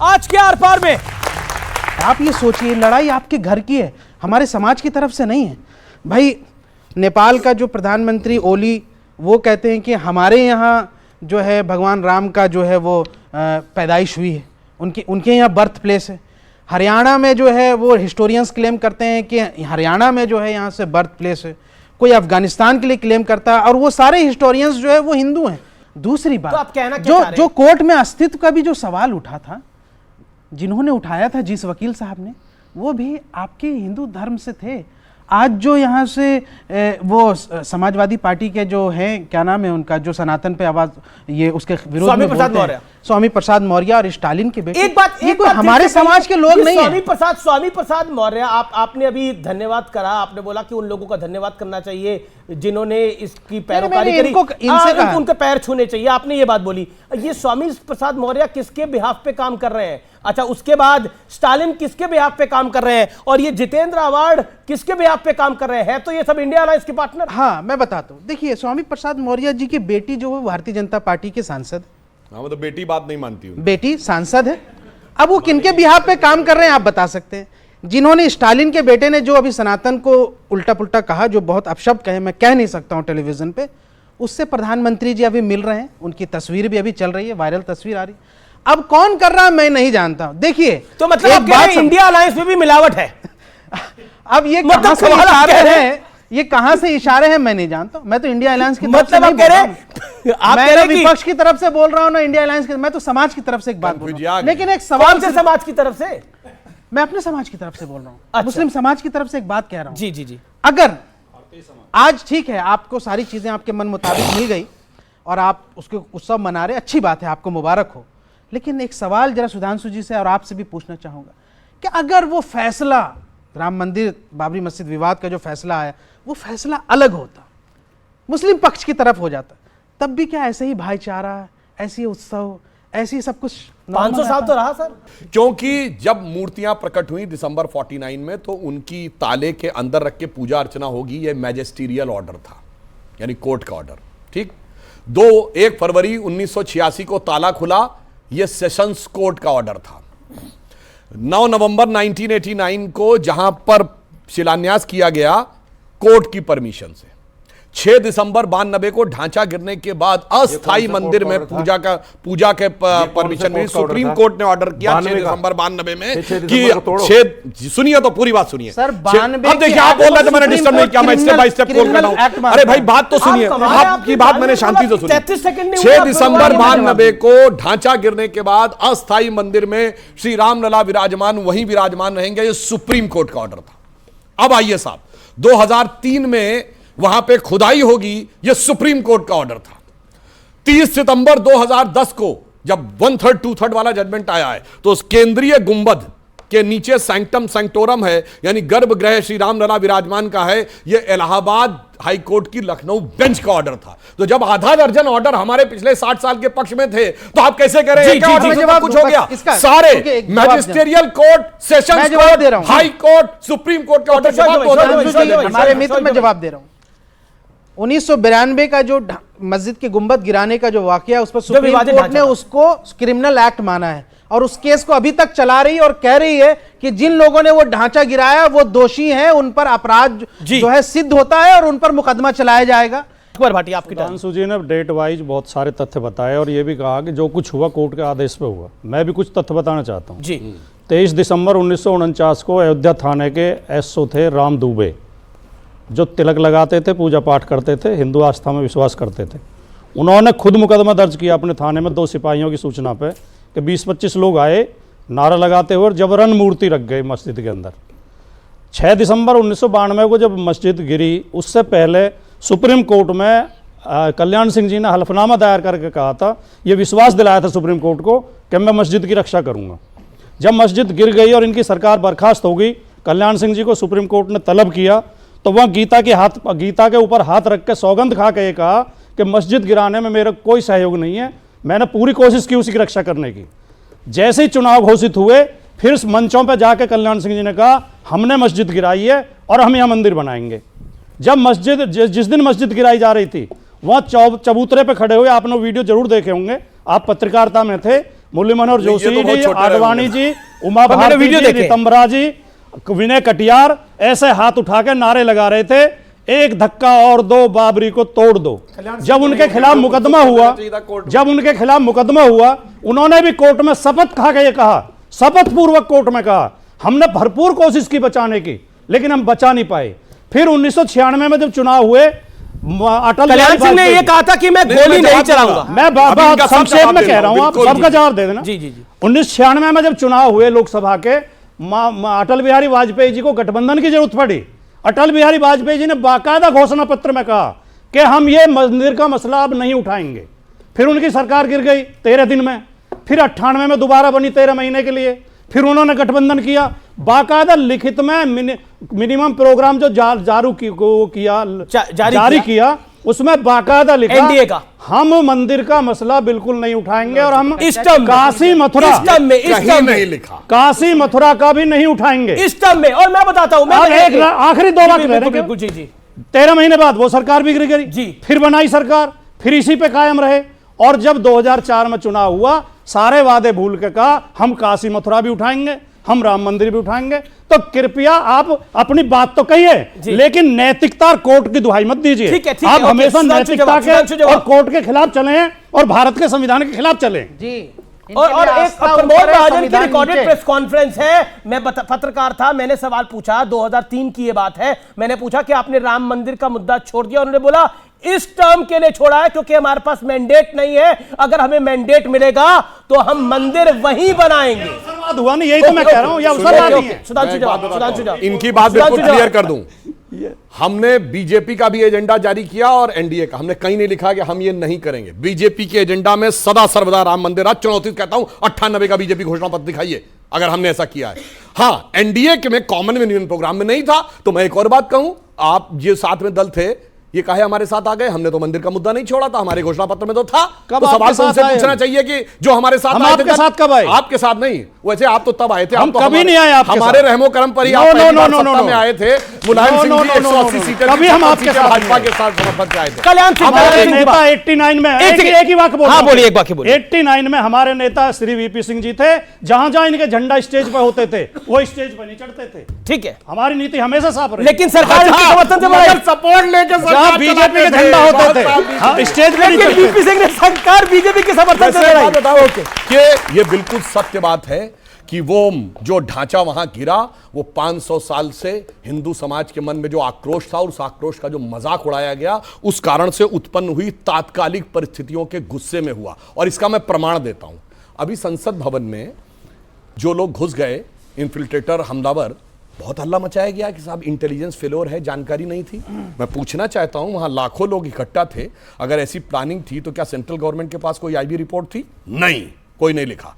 आज के आर पार में। आप ये सोचिए, लड़ाई आपके घर की है, हमारे समाज की तरफ से नहीं है भाई। नेपाल का जो प्रधानमंत्री ओली, वो कहते हैं कि हमारे यहाँ जो है भगवान राम का जो है वो पैदाइश हुई है, उनके यहाँ बर्थ प्लेस है। हरियाणा में जो है वो हिस्टोरियंस क्लेम करते हैं कि हरियाणा में जो है यहाँ से बर्थ प्लेस है। कोई अफगानिस्तान के लिए क्लेम करता है, और वो सारे हिस्टोरियंस जो है वो हिंदू हैं। दूसरी बात, तो आप कहना क्या जो कोर्ट में अस्तित्व का भी जो सवाल उठा था, जिन्होंने उठाया था, जिस वकील साहब ने, वो भी आपके हिंदू धर्म से थे। आज जो यहाँ से वो समाजवादी पार्टी के जो हैं, क्या नाम है उनका, जो सनातन पे आवाज, ये उसके विरोध में बोलते हैं, स्वामी प्रसाद मौर्य और स्टालिन के बेटे। एक बात हमारे समाज के लोग नहीं है। स्वामी प्रसाद मौर्य, आपने अभी धन्यवाद करा, आपने बोला कि उन लोगों का धन्यवाद करना चाहिए जिन्होंने इसकी पैरोकारी करी, उनके पैर छूने चाहिए, आपने ये बात बोली। ये स्वामी प्रसाद मौर्य किसके बिहाफ पे काम कर रहे हैं? अच्छा, उसके बाद स्टालिन किसके बिहाफ पे काम कर रहे हैं? और ये जितेंद्र आवाड़ किसके बिहाफ पे काम कर रहे हैं? तो ये सब इंडिया अलायंस के पार्टनर। हाँ, मैं बताता हूँ। देखिए, स्वामी प्रसाद मौर्य जी की बेटी जो है भारतीय जनता पार्टी के सांसद। हाँ, मतलब बेटी बात नहीं मानती हूँ। बेटी सांसद है। अब वो किनके बिहाफ पे काम कर रहे हैं आप बता सकते हैं? जिन्होंने, स्टालिन के बेटे ने जो अभी सनातन को उल्टा पुल्टा कहा, जो बहुत अपशब्द कहे, मैं कह नहीं सकता हूँ टेलीविजन पे, उससे प्रधानमंत्री जी अभी मिल रहे हैं। उनकी तस्वीर भी अभी चल रही है, वायरल तस्वीर आ रही है। अब कौन कर रहा है मैं नहीं जानता हूं। देखिए, तो मतलब आप कह रहे हैं इंडिया अलायंस में भी मिलावट है। अब ये कहां से इशारे हैं, ये कहां से इशारे हैं मैं नहीं जानता। मैं तो इंडिया अलायंस की तरफ से नहीं बोल रहा हूं। मैं ना विपक्ष की तरफ से बोल रहा हूं ना इंडिया अलायंस की, मैं तो समाज की तरफ से एक बात बोल रहा हूं। लेकिन एक सवाल से समाज की तरफ से, मैं अपने समाज की तरफ से बोल रहा हूं, मुस्लिम समाज की तरफ से एक बात कह रहा हूं। जी जी जी। अगर आज ठीक है, आपको सारी चीजें आपके मन मुताबिक मिल गई और आप उसके उत्सव मना रहे, अच्छी बात है, आपको मुबारक हो। लेकिन एक सवाल जरा सुधांशु जी से और आपसे भी पूछना चाहूंगा कि अगर वो फैसला, राम मंदिर बाबरी मस्जिद विवाद का जो फैसला आया, वो फैसला अलग होता, मुस्लिम पक्ष की तरफ हो जाता, तब भी क्या ऐसे ही भाईचारा, ऐसी उत्सव, ऐसी सब कुछ 500 साल तो रहा सर। क्योंकि जब मूर्तियां प्रकट हुई दिसंबर 49 में, तो उनकी ताले के अंदर रख के पूजा अर्चना होगी, ये मैजिस्टीरियल ऑर्डर था, यानी कोर्ट का ऑर्डर। ठीक, 1 फरवरी 1986 को ताला खुला, यह सेशंस कोर्ट का ऑर्डर था। 9 नवंबर 1989 को जहां पर शिलान्यास किया गया कोर्ट की परमिशन से। 6 दिसंबर 92 को ढांचा गिरने के बाद अस्थाई मंदिर में पूजा के परमिशन मिली। सुप्रीम कोर्ट ने ऑर्डर किया 6 दिसंबर 92 में कि सुनिए तो पूरी बात सुनिए सर। 92 अब देखिए, आप बोल रहे थे मैंने डिस्टर्ब नहीं किया, मैं स्टेप बाय स्टेप बोल रहा हूं। अरे भाई बात तो सुनिए, आपकी बात मैंने शांति से सुनी। 6 दिसंबर 92 को ढांचा गिरने के बाद अस्थाई मंदिर में श्री रामलला विराजमान, वहीं विराजमान रहेंगे, ये सुप्रीम कोर्ट का ऑर्डर था। अब आइए साहब, 2003 में वहां पे खुदाई होगी, यह सुप्रीम कोर्ट का ऑर्डर था। 30 सितंबर 2010 को जब 1/3 2/3 वाला जजमेंट आया है, तो उस केंद्रीय गुंबद के नीचे सैंक्टम सैंक्टोरम है, यानी गर्भगृह श्री रामलला विराजमान का है, यह इलाहाबाद हाई कोर्ट की लखनऊ बेंच का ऑर्डर था। तो जब आधा दर्जन ऑर्डर हमारे पिछले 60 साल के पक्ष में थे, तो आप कैसे कह रहे हैं कुछ हो गया? सारे magisterial court, sessions court, high court, supreme court का ऑर्डर। हमारे मित्र, मैं जवाब दे रहा हूं। 1992 का जो मस्जिद के गुंबद गिराने का जो वाकया, उस पर सुप्रीम कोर्ट ने उसको क्रिमिनल एक्ट माना है, और उस केस को अभी तक चला रही और कह रही है कि जिन लोगों ने वो ढांचा गिराया वो दोषी हैं, उन पर अपराध जो है सिद्ध होता है और उन पर मुकदमा चलाया जाएगा। अकबर भाटी, आपकी सुधांशु जी ने डेट वाइज बहुत सारे तथ्य बताए और ये भी कहा कि जो कुछ हुआ कोर्ट के आदेश पे हुआ। मैं भी कुछ तथ्य बताना चाहता हूँ जी। 23 दिसंबर 1949 को अयोध्या थाने के एसओ थे राम दुबे, जो तिलक लगाते थे, पूजा पाठ करते थे, हिंदू आस्था में विश्वास करते थे। उन्होंने खुद मुकदमा दर्ज किया अपने थाने में 2 सिपाहियों की सूचना पे कि 20-25 लोग आए नारा लगाते हुए और जबरन मूर्ति रख गए मस्जिद के अंदर। 6 दिसंबर 1992 को जब मस्जिद गिरी, उससे पहले सुप्रीम कोर्ट में कल्याण सिंह जी ने हलफनामा दायर करके कहा था, ये विश्वास दिलाया था सुप्रीम कोर्ट को कि मैं मस्जिद की रक्षा करूँगा। जब मस्जिद गिर गई और इनकी सरकार बर्खास्त हो गई, कल्याण सिंह जी को सुप्रीम कोर्ट ने तलब किया, तो वह गीता के ऊपर हाथ रख के सौगंध खा के कहा कि मस्जिद गिराने में मेरा कोई सहयोग नहीं है, मैंने पूरी कोशिश की उसी की रक्षा करने की। जैसे ही चुनाव घोषित हुए, फिर मंचों पर जाकर कल्याण सिंह जी ने कहा हमने मस्जिद गिराई है और हम यहाँ मंदिर बनाएंगे। जब जिस दिन मस्जिद गिराई जा रही थी, वहाँ चबूतरे पे खड़े हुए, आपने वीडियो जरूर देखे होंगे, आप पत्रकारिता में थे, मुरली मनोहर ये तो जोशी बहुत जी, छोटे रहे आडवाणी होंगे। जी, उमा भारती वीडियो जी, देखे। रितंबरा जी, विनय कटियार ऐसे हाथ उठा के नारे लगा रहे थे, एक धक्का और दो, बाबरी को तोड़ दो। जब उनके खिलाफ मुकदमा हुआ, उन्होंने भी कोर्ट में शपथ खा के ये कहा, शपथ पूर्वक कोर्ट में कहा, हमने भरपूर कोशिश की बचाने की, लेकिन हम बचा नहीं पाए। फिर 1996 में जब चुनाव हुए, अटल कल्याण सिंह ने ये कहा था कि मैं गोली नहीं चलाऊंगा। मैं बात संक्षेप में कह रहा हूं, आप सबका जवाब दे देना। जी जी जी। 1996 में जब चुनाव हुए लोकसभा के, अटल बिहारी वाजपेयी जी को गठबंधन की जरूरत पड़ी। अटल बिहारी वाजपेयी जी ने बाकायदा घोषणा पत्र में कहा कि हम ये मंदिर का मसला अब नहीं उठाएंगे। फिर उनकी सरकार गिर गई 13 दिन में, फिर 98 में दोबारा बनी 13 महीने के लिए, फिर उन्होंने गठबंधन किया, बाकायदा लिखित में मिनिमम प्रोग्राम जो जारी किया, उसमें बाकायदा लिखा एनडीए का, हम मंदिर का मसला बिल्कुल नहीं उठाएंगे और हम काशी मथुरा नहीं लिखा, काशी मथुरा का भी नहीं उठाएंगे इस टर्म में। और मैं बताता हूं, एक आखिरी 2 बात कह रहे हैं। जी जी। 13 महीने बाद वो सरकार भी गिर गई जी। फिर बनाई सरकार, फिर इसी पे कायम रहे, और जब 2004 में चुनाव हुआ, सारे वादे भूल के कहा हम काशी मथुरा भी उठाएंगे, हम राम मंदिर भी उठाएंगे। तो कृपया आप अपनी बात तो कहिए, लेकिन नैतिकता और कोर्ट की दुहाई मत दीजिए। आप हमेशा नैतिकता के और कोर्ट के खिलाफ चलें और भारत के संविधान के खिलाफ चलें। जी। और एक प्रमोद महाजन की रिकॉर्डेड प्रेस कॉन्फ्रेंस है, मैं पत्रकार था, मैंने सवाल पूछा, 2003 की ये बात है, मैंने पूछा कि आपने राम मंदिर का मुद्दा छोड़ दिया, उन्होंने बोला इस टर्म के लिए छोड़ा है क्योंकि हमारे पास मैंडेट नहीं है, अगर हमें मैंडेट मिलेगा तो हम मंदिर वहीं बनाएंगे। हुआ नहीं, यही तो मैं कह रहा हूं, ये अवसर नहीं है। सुधांशु इनकी बात बिल्कुल क्लियर कर दूं, हमने बीजेपी का भी एजेंडा जारी किया और एनडीए का, हमने कहीं नहीं लिखा कि हम ये नहीं करेंगे। बीजेपी के एजेंडा में सदा सर्वदा राम मंदिर, आज चुनौती कहता हूं 98 का बीजेपी घोषणा पत्र दिखाइए अगर हमने ऐसा किया है। हां, एनडीए के में कॉमन यूनियन प्रोग्राम में नहीं था। तो मैं एक और बात कहूं, आप ये साथ में दल थे, ये काहे हमारे साथ आ गए? हमने तो मंदिर का मुद्दा नहीं छोड़ा था, हमारे घोषणा पत्र में तो था। तो सवाल तो उनसे पूछना चाहिए कि जो हमारे साथ हम आपके साथ कब आए? आपके साथ नहीं, वैसे आप तो तब आए थे, हम तो कभी नहीं आए आपके हमारे रहमो करम पर ही आप पहली बार सत्ता में आए थे। मुलायम सिंह जी 180 सीटें, कभी हम आपके साथ भाजपा के साथ समर्थन से आए थे। कल्याण सिंह हमारे नेता 89 में एक ही वाक्य हाँ बोलिए, एक वाक्य बोलिए। 89 में हमारे नेता श्री वीपी सिंह जी थे, जहां जहां इनके झंडा स्टेज पर होते थे वो स्टेज पर नहीं चढ़ते थे। ठीक है, हमारी नीति हमेशा साफ रही। लेकिन सरकार के समर्थन से बनाई, सपोर्ट लेके जहां बीजेपी के झंडा होते थे स्टेज पर लेकिन वीपी सिंह ने सरकार बीजेपी के समर्थन से बनाई। बताओ कि ये बिल्कुल सत्य बात है कि वो जो ढांचा वहां गिरा, वो 500 साल से हिंदू समाज के मन में जो आक्रोश था और उस आक्रोश का जो मजाक उड़ाया गया, उस कारण से उत्पन्न हुई तात्कालिक परिस्थितियों के गुस्से में हुआ। और इसका मैं प्रमाण देता हूं। अभी संसद भवन में जो लोग घुस गए, इन्फिल्ट्रेटर, हमलावर, बहुत हल्ला मचाया गया कि साहब इंटेलिजेंस फेलोर है, जानकारी नहीं थी। मैं पूछना चाहता हूं, वहां लाखों लोग इकट्ठा थे, अगर ऐसी प्लानिंग थी तो क्या सेंट्रल गवर्नमेंट के पास कोई आईबी रिपोर्ट थी? नहीं, कोई नहीं लिखा।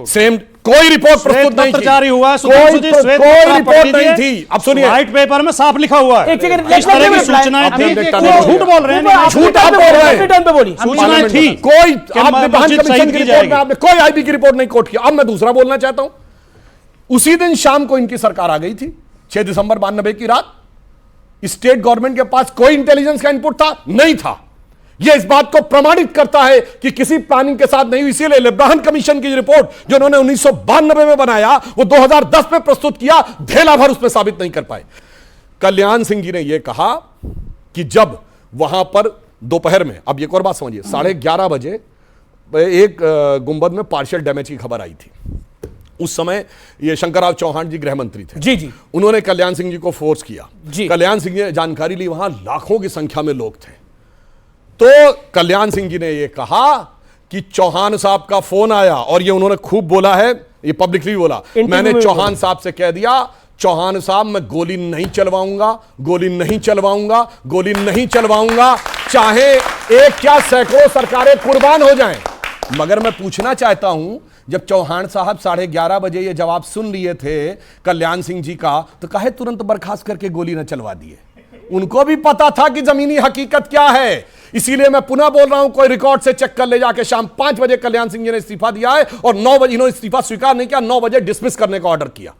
सेम कोई रिपोर्ट प्रस्तुत नहीं थी, जारी हुआ, कोई रिपोर्ट नहीं थी। अब सुनिए, व्हाइट पेपर में साफ लिखा हुआ है, इस तरह की सूचनाएं थी। झूठ बोल रहे हैं, झूठ आप बोल रहे हैं। सूचनाएं थी, कोई आपने कमीशन की रिपोर्ट में आपने कोई आईबी की रिपोर्ट नहीं कोट किया। अब मैं दूसरा बोलना चाहता हूं, उसी दिन शाम को इनकी सरकार आ गई थी, 6 दिसंबर 92 की रात। स्टेट गवर्नमेंट के पास कोई इंटेलिजेंस का इनपुट था? नहीं था। यह इस बात को प्रमाणित करता है कि किसी प्लानिंग के साथ नहीं हुई। इसीलिए लेब्राहन कमीशन की रिपोर्ट जो उन्होंने 1992 में बनाया, वो 2010 में प्रस्तुत किया, धेला भर उसमें साबित नहीं कर पाए। कल्याण सिंह जी ने यह कहा कि जब वहां पर दोपहर में, अब एक और बात समझिए, 11:30 बजे एक गुंबद में पार्शियल डैमेज की खबर आई थी। उस समय ये शंकरराव चौहान जी गृह मंत्री थे। जी जी। उन्होंने कल्याण सिंह जी को फोर्स किया जी। कल्याण सिंह ने जानकारी ली, वहां लाखों की संख्या में लोग थे। तो कल्याण सिंह जी ने यह कहा कि चौहान साहब का फोन आया, और ये उन्होंने खूब बोला है, ये पब्लिकली बोला, मैंने चौहान साहब से कह दिया, चौहान साहब मैं गोली नहीं चलवाऊंगा, गोली नहीं चलवाऊंगा, गोली नहीं चलवाऊंगा, चाहे एक क्या सैकड़ों सरकारें कुर्बान हो जाएं। मगर मैं पूछना चाहता हूं, जब चौहान साहब 11:30 बजे ये जवाब सुन लिए थे कल्याण सिंह जी का, तो काहे तुरंत बर्खास्त करके गोली न चलवा दिए? उनको भी पता था कि जमीनी हकीकत क्या है। इसीलिए मैं पुनः बोल रहा हूं, कोई रिकॉर्ड से चेक कर ले जाके, शाम 5 बजे कल्याण सिंह जी ने इस्तीफा दिया है और 9 बजे इन्होंने इस्तीफा स्वीकार नहीं किया, 9 बजे डिसमिस करने का ऑर्डर किया।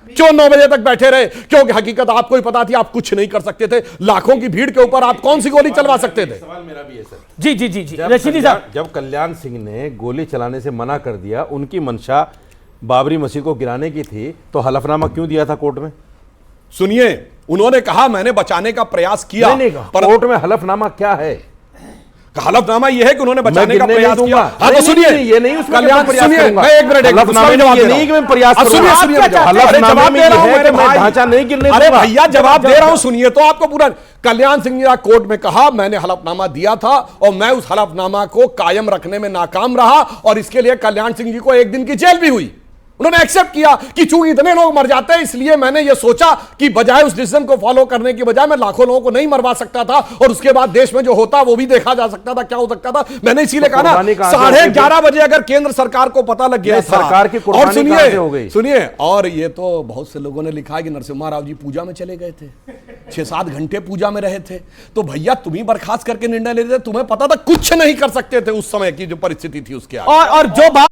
क्यों 9 बजे तक बैठे रहे? क्योंकि हकीकत आपको ही पता थी आप कुछ नहीं कर सकते थे। लाखों की भीड़ के ऊपर आप कौन सी गोली चलवा सकते थे? सवाल मेरा भी है सर। जी जी जी जी रशीदी साहब, जब कल्याण सिंह ने गोली चलाने से मना कर दिया, उनकी मंशा बाबरी मस्जिद को गिराने की थी, तो हलफनामा क्यों दिया था कोर्ट में? सुनिए, उन्होंने कहा मैंने बचाने का प्रयास किया। नहीं, पर कोर्ट में हलफनामा क्या है? हलफनामा यह है कि उन्होंने बचाने का गिरने प्रयास नहीं किया। दूंगा। हाँ तो नहीं, सुनिए, नहीं, ये नहीं उसमें कल्याण, मैं प्रयास सुनिए, करूंगा। मैं एक मिनट हलफनामे में ये नहीं कि मैं प्रयास करूंगा। सुनिए आप सुनिए, क्या चाहते हैं? अरे हलफनामे जवाब में दे रहा हूं ये है मेरे कि मैं भाई। ढांचा नहीं गिरने अरे दूंगा। भैया जवाब दे रहा हूं, सुनिए तो आपको पूरा। कल्याण सिंह ने कोर्ट में कहा मैंने हलफनामा दिया था और मैं उस हलफनामा को कायम रखने में नाकाम रहा और इसके लिए कल्याण सिंह जी को 1 दिन की जेल भी हुई। उन्होंने एक्सेप्ट किया कि चूंकि इतने लोग मर जाते हैं इसलिए मैंने ये सोचा कि बजाय उस डिसीजन को फॉलो करने की बजाय मैं लाखों लोगों को नहीं मरवा सकता था और उसके बाद देश में जो होता वो भी देखा जा सकता था, क्या हो सकता था। मैंने इसीलिए कहा ना 11:30 बजे अगर केंद्र सरकार को पता लग गया था। सरकार की और सुनिए, और ये तो बहुत से लोगों ने लिखा है कि नरसिम्हा राव जी पूजा में चले गए थे, 6-7 घंटे पूजा में रहे थे। तो भैया तुम ही बर्खास्त करके निर्णय ले रहे थे, तुम्हें पता था कुछ नहीं कर सकते थे उस समय की जो परिस्थिति थी उसके आगे। और जो बात